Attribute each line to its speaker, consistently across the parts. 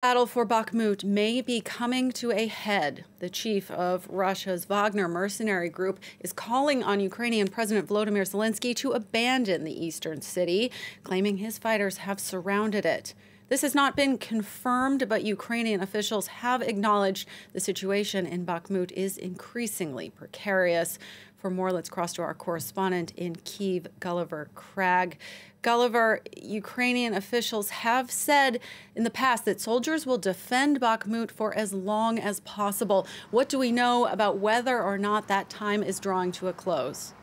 Speaker 1: Battle for Bakhmut may be coming to a head. The chief of Russia's Wagner mercenary group is calling on Ukrainian President Volodymyr Zelensky to abandon the eastern city, claiming his fighters have surrounded it. This has not been confirmed, but Ukrainian officials have acknowledged the situation in Bakhmut is increasingly precarious. For more, let's cross to our correspondent in Kyiv, Gulliver Cragg. Gulliver, Ukrainian officials have said in the past that soldiers will defend Bakhmut for as long as possible. What do we know about whether or not that time is drawing to a close?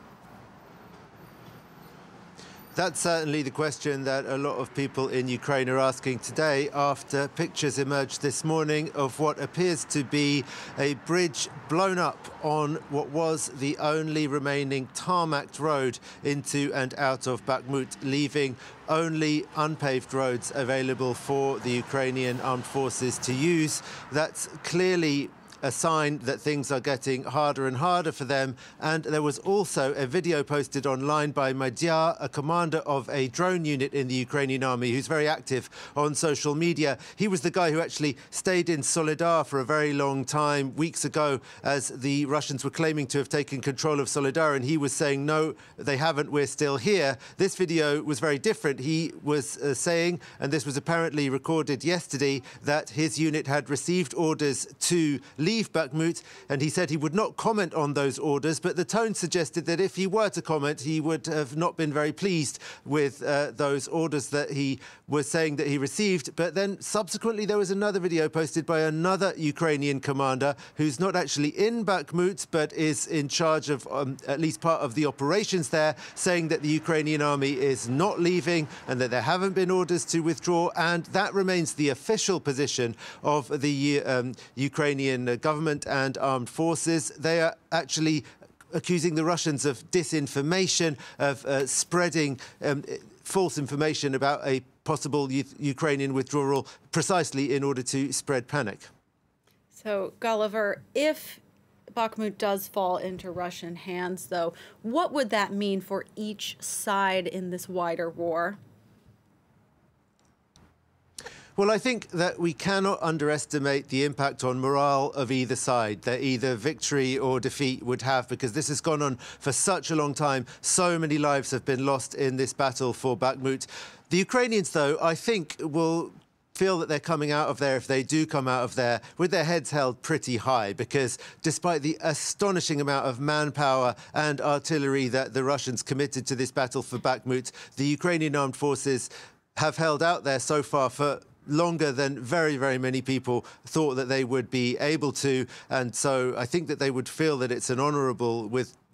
Speaker 2: That's certainly the question that a lot of people in Ukraine are asking today after pictures emerged this morning of what appears to be a bridge blown up on what was the only remaining tarmacked road into and out of Bakhmut, leaving only unpaved roads available for the Ukrainian armed forces to use. That's clearly a sign that things are getting harder and harder for them. And there was also a video posted online by Madhyar, a commander of a drone unit in the Ukrainian army who's very active on social media. He was the guy who actually stayed in Soledar for a very long time weeks ago as the Russians were claiming to have taken control of Soledar, and he was saying, no, they haven't, we're still here. This video was very different. He was saying, and this was apparently recorded yesterday, that his unit had received orders to leave Bakhmut, and he said he would not comment on those orders, but the tone suggested that if he were to comment, he would have not been very pleased with those orders that he was saying that he received. But then subsequently there was another video posted by another Ukrainian commander who's not actually in Bakhmut but is in charge of at least part of the operations there, saying that the Ukrainian army is not leaving and that there haven't been orders to withdraw, and that remains the official position of the Ukrainian government and armed forces. They are actually accusing the Russians of disinformation, of spreading false information about a possible Ukrainian withdrawal precisely in order to spread panic.
Speaker 1: So, Gulliver, if Bakhmut does fall into Russian hands, though, what would that mean for each side in this wider war?
Speaker 2: Well, I think that we cannot underestimate the impact on morale of either side that either victory or defeat would have, because this has gone on for such a long time. So many lives have been lost in this battle for Bakhmut. The Ukrainians, though, I think will feel that they're coming out of there, if they do come out of there, with their heads held pretty high, because despite the astonishing amount of manpower and artillery that the Russians committed to this battle for Bakhmut, the Ukrainian armed forces have held out there so far for longer than very, very many people thought that they would be able to. And so I think that they would feel that it's an honourable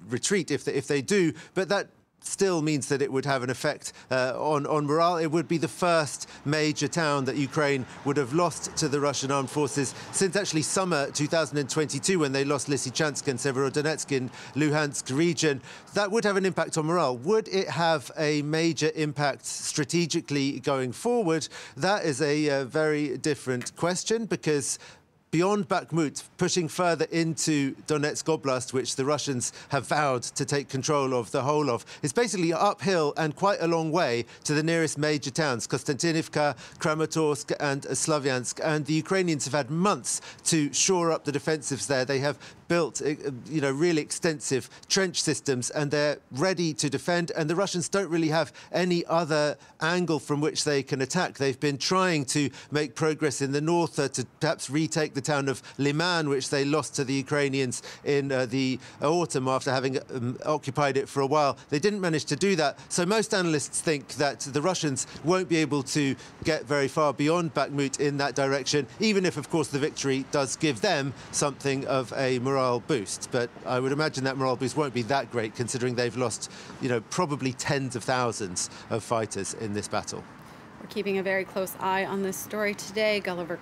Speaker 2: retreat if they do. But that still means that it would have an effect on morale. It would be the first major town that Ukraine would have lost to the Russian armed forces since actually summer 2022, when they lost Lysychansk and Severodonetsk in Luhansk region. That would have an impact on morale. Would it have a major impact strategically going forward? That is a very different question, because beyond Bakhmut, pushing further into Donetsk Oblast, which the Russians have vowed to take control of the whole of, is basically uphill and quite a long way to the nearest major towns, Konstantinivka, Kramatorsk and Slavyansk. And the Ukrainians have had months to shore up the defensives there. They have built, really extensive trench systems, and they're ready to defend. And the Russians don't really have any other angle from which they can attack. They've been trying to make progress in the north to perhaps retake the town of Liman, which they lost to the Ukrainians in the autumn after having occupied it for a while. They didn't manage to do that. So most analysts think that the Russians won't be able to get very far beyond Bakhmut in that direction, even if, of course, the victory does give them something of a morale boost. But I would imagine that morale boost won't be that great, considering they've lost, probably tens of thousands of fighters in this battle.
Speaker 1: We're keeping a very close eye on this story today. Gulliver